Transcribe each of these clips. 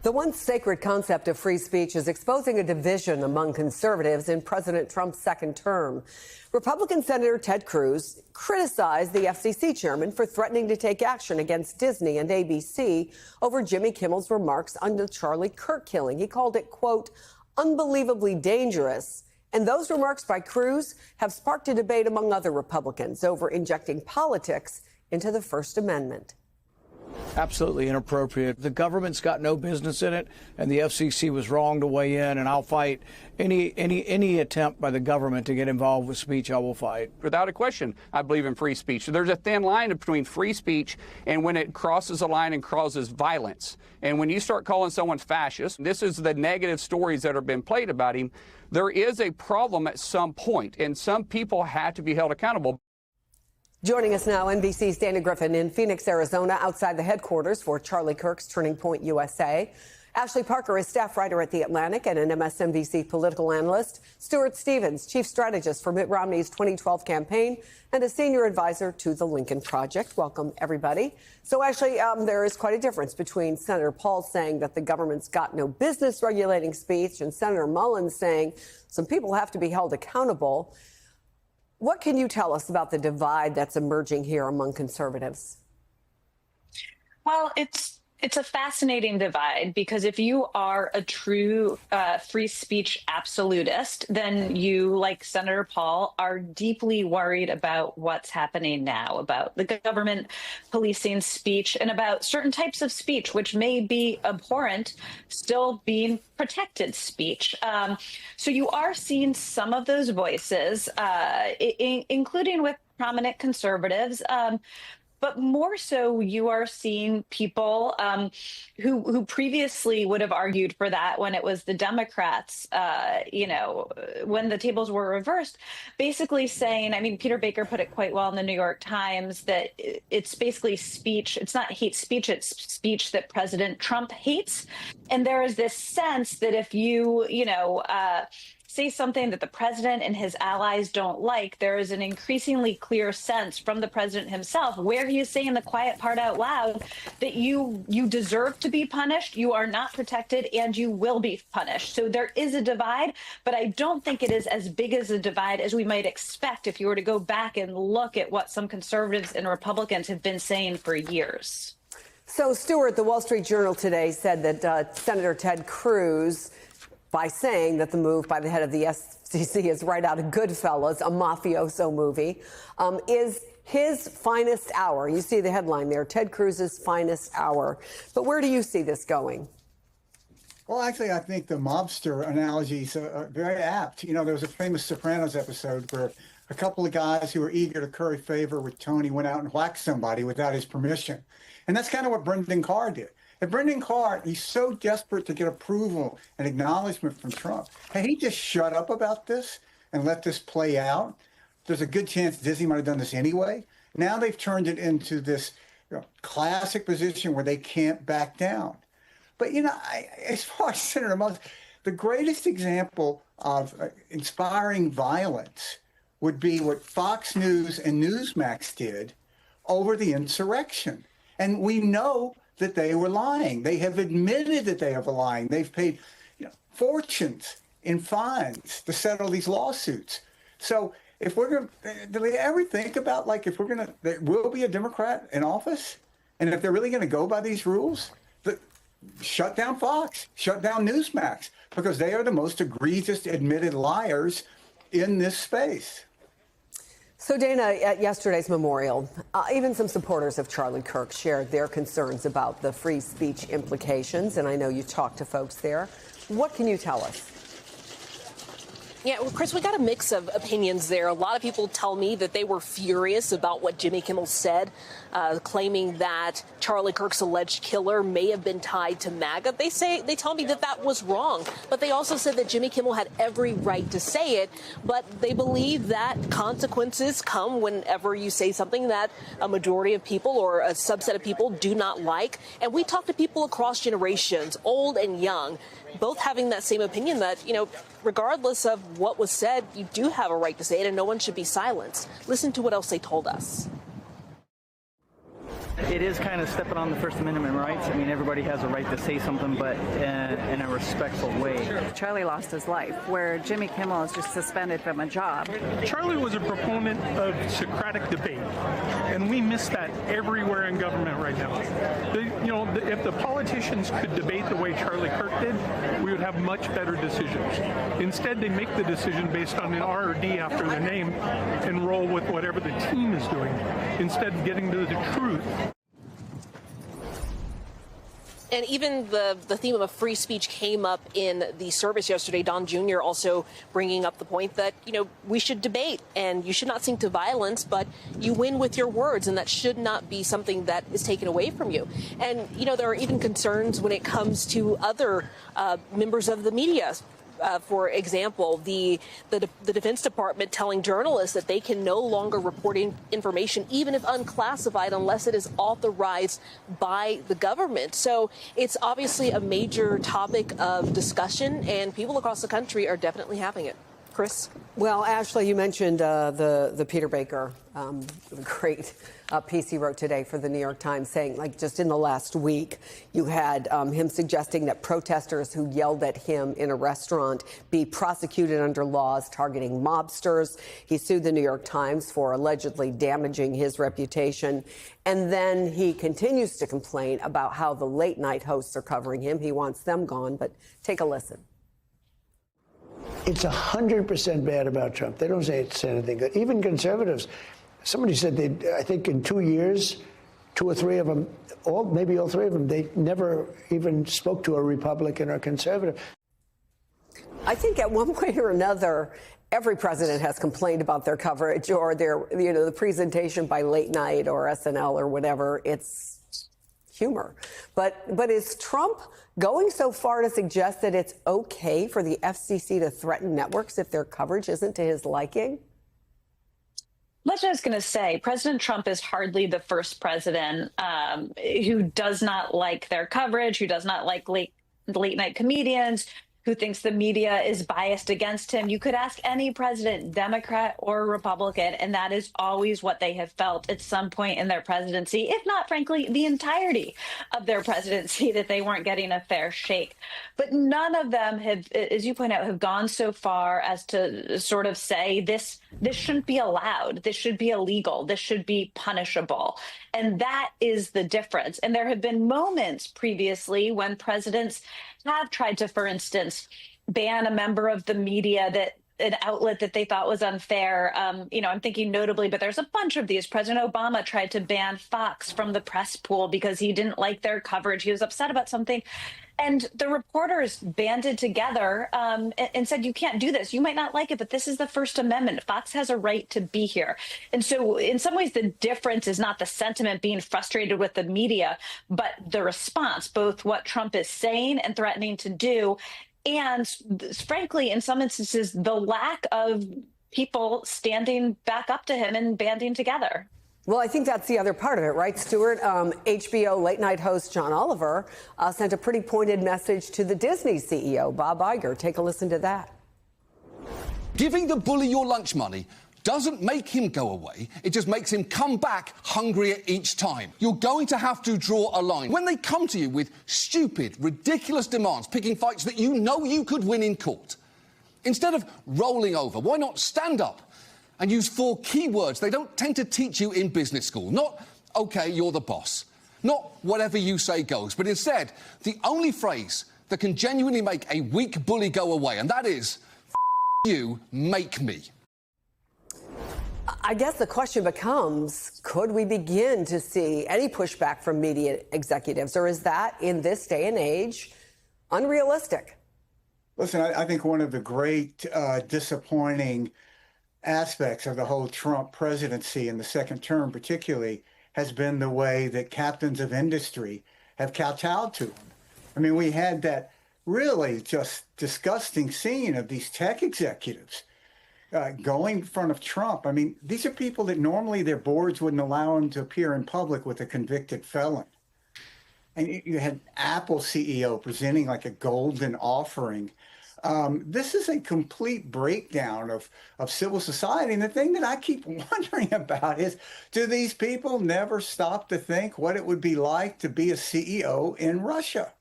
The once sacred concept of free speech is exposing a division among conservatives in President Trump's second term. Republican Senator Ted Cruz criticized the FCC chairman for threatening to take action against Disney and ABC over Jimmy Kimmel's remarks on the Charlie Kirk killing. He called it, quote, unbelievably dangerous. And those remarks by Cruz have sparked a debate among other Republicans over injecting politics into the First Amendment. Absolutely inappropriate. The government's got no business in it, and the FCC was wrong to weigh in, and I'll fight any attempt by the government to get involved with speech. I will fight. Without a question, I believe in free speech. There's a thin line between free speech and when it crosses a line and causes violence. And when you start calling someone fascist, this is the negative stories that have been played about him. There is a problem at some point, and some people have to be held accountable. Joining us now, NBC's Dana Griffin in Phoenix, Arizona, outside the headquarters for Charlie Kirk's Turning Point USA. Ashley Parker is staff writer at The Atlantic and an MSNBC political analyst. Stuart Stevens, chief strategist for Mitt Romney's 2012 campaign and a senior advisor to the Lincoln Project. Welcome, everybody. So, Ashley, there is quite a difference between Senator Paul saying that the government's got no business regulating speech and Senator Mullins saying some people have to be held accountable. What can you tell us about the divide that's emerging here among conservatives? Well, it's a fascinating divide, because if you are a true free speech absolutist, then you, like Senator Paul, are deeply worried about what's happening now, about the government policing speech and about certain types of speech, which may be abhorrent, still being protected speech. So you are seeing some of those voices, including with prominent conservatives. But more so, you are seeing people who previously would have argued for that when it was the Democrats, when the tables were reversed, basically saying, I mean, Peter Baker put it quite well in the New York Times, that it's basically speech. It's not hate speech. It's speech that President Trump hates. And there is this sense that if you, say something that the president and his allies don't like, there is an increasingly clear sense from the president himself, where he is saying the quiet part out loud, that you deserve to be punished, you are not protected, and you will be punished. So there is a divide, but I don't think it is as big as a divide as we might expect if you were to go back and look at what some conservatives and Republicans have been saying for years. So, Stuart, the Wall Street Journal today said that Senator Ted Cruz, by saying that the move by the head of the FCC is right out of Goodfellas, a mafioso movie, is his finest hour. You see the headline there, Ted Cruz's finest hour. But where do you see this going? Well, actually, I think the mobster analogy is very apt. You know, there was a famous Sopranos episode where a couple of guys who were eager to curry favor with Tony went out and whacked somebody without his permission. And that's kind of what Brendan Carr did. And Brendan Carr, he's so desperate to get approval and acknowledgement from Trump. Had he just shut up about this and let this play out, there's a good chance Disney might have done this anyway. Now they've turned it into this classic position where they can't back down. But, as far as Senator Mullins, the greatest example of inspiring violence would be what Fox News and Newsmax did over the insurrection. And we know that they were lying. They have admitted that they are lying. They've paid fortunes in fines to settle these lawsuits. So if we're going to, do we ever think about, if we're going to, there will be a Democrat in office? And if they're really going to go by these rules, shut down Fox, shut down Newsmax, because they are the most egregious admitted liars in this space. So, Dana, at yesterday's memorial, even some supporters of Charlie Kirk shared their concerns about the free speech implications, and I know you talked to folks there. What can you tell us? Yeah, well, Chris, we got a mix of opinions there. A lot of people tell me that they were furious about what Jimmy Kimmel said, claiming that Charlie Kirk's alleged killer may have been tied to MAGA. They tell me that was wrong, but they also said that Jimmy Kimmel had every right to say it, but they believe that consequences come whenever you say something that a majority of people or a subset of people do not like. And we talk to people across generations, old and young, both having that same opinion that, regardless of what was said, you do have a right to say it and no one should be silenced. Listen to what else they told us. It is kind of stepping on the First Amendment rights. I mean, everybody has a right to say something, but in a respectful way. Charlie lost his life, where Jimmy Kimmel is just suspended from a job. Charlie was a proponent of Socratic debate, and we miss that everywhere in government right now. If the politicians could debate the way Charlie Kirk did, we would have much better decisions. Instead, they make the decision based on an R or D after their name and roll with whatever the team is doing, instead of getting to the truth. And even the theme of free speech came up in the service yesterday. Don Jr. also bringing up the point that, we should debate and you should not sink to violence, but you win with your words, and that should not be something that is taken away from you. And, there are even concerns when it comes to other members of the media. For example, the Defense Department telling journalists that they can no longer report information, even if unclassified, unless it is authorized by the government. So it's obviously a major topic of discussion, and people across the country are definitely having it. Chris? Well, Ashley, you mentioned the Peter Baker, the great piece he wrote today for the New York Times, saying, just in the last week, you had him suggesting that protesters who yelled at him in a restaurant be prosecuted under laws targeting mobsters. He sued the New York Times for allegedly damaging his reputation. And then he continues to complain about how the late night hosts are covering him. He wants them gone, but take a listen. It's 100% bad about Trump. They don't say it's anything good. Even conservatives, somebody said I think in 2 years, 2 or 3 of them, maybe all 3 of them, they never even spoke to a Republican or conservative. I think at one point or another, every president has complained about their coverage or their, the presentation by late night or SNL or whatever. It's humor. But is Trump going so far to suggest that it's okay for the FCC to threaten networks if their coverage isn't to his liking? That's what I was going to say. President Trump is hardly the first president who does not like their coverage, who does not like late night comedians, who thinks the media is biased against him. You could ask any president, Democrat or Republican, and that is always what they have felt at some point in their presidency, if not, frankly, the entirety of their presidency, that they weren't getting a fair shake. But none of them have, as you point out, have gone so far as to sort of say this shouldn't be allowed, this should be illegal, this should be punishable. And that is the difference. And there have been moments previously when presidents have tried to, for instance, ban a member of the media that an outlet that they thought was unfair. I'm thinking notably, but there's a bunch of these. President Obama tried to ban Fox from the press pool because he didn't like their coverage. He was upset about something. And the reporters banded together and said, you can't do this. You might not like it, but this is the First Amendment. Fox has a right to be here. And so in some ways, the difference is not the sentiment being frustrated with the media, but the response, both what Trump is saying and threatening to do. And frankly, in some instances, the lack of people standing back up to him and banding together. Well, I think that's the other part of it, right, Stuart? HBO late night host John Oliver sent a pretty pointed message to the Disney CEO, Bob Iger. Take a listen to that. Giving the bully your lunch money doesn't make him go away. It just makes him come back hungrier each time. You're going to have to draw a line. When they come to you with stupid, ridiculous demands, picking fights that you know you could win in court, instead of rolling over, why not stand up and use 4 key words they don't tend to teach you in business school? Not, OK, you're the boss. Not whatever you say goes. But instead, the only phrase that can genuinely make a weak bully go away, and that is, F you, make me. I guess the question becomes, could we begin to see any pushback from media executives, or is that, in this day and age, unrealistic? Listen, I think one of the great disappointing aspects of the whole Trump presidency in the second term particularly has been the way that captains of industry have kowtowed to him. I mean, we had that really just disgusting scene of these tech executives going in front of Trump. I mean, these are people that normally their boards wouldn't allow them to appear in public with a convicted felon. And you had Apple CEO presenting like a golden offering This is a complete breakdown of civil society. And the thing that I keep wondering about is, do these people never stop to think what it would be like to be a CEO in Russia?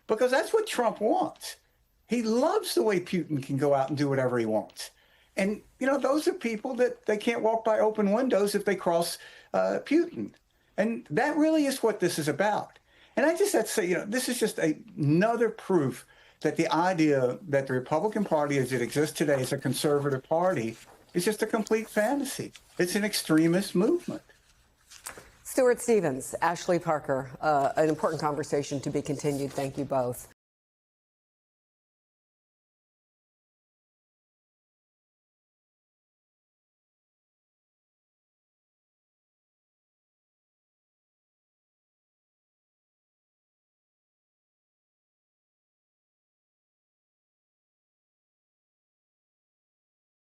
Because that's what Trump wants. He loves the way Putin can go out and do whatever he wants. And, you know, those are people that they can't walk by open windows if they cross Putin. And that really is what this is about. And I just have to say, you know, this is just another proof that the idea that the Republican Party as it exists today is a conservative party is just a complete fantasy. It's an extremist movement. Stuart Stevens, Ashley Parker, an important conversation to be continued. Thank you both.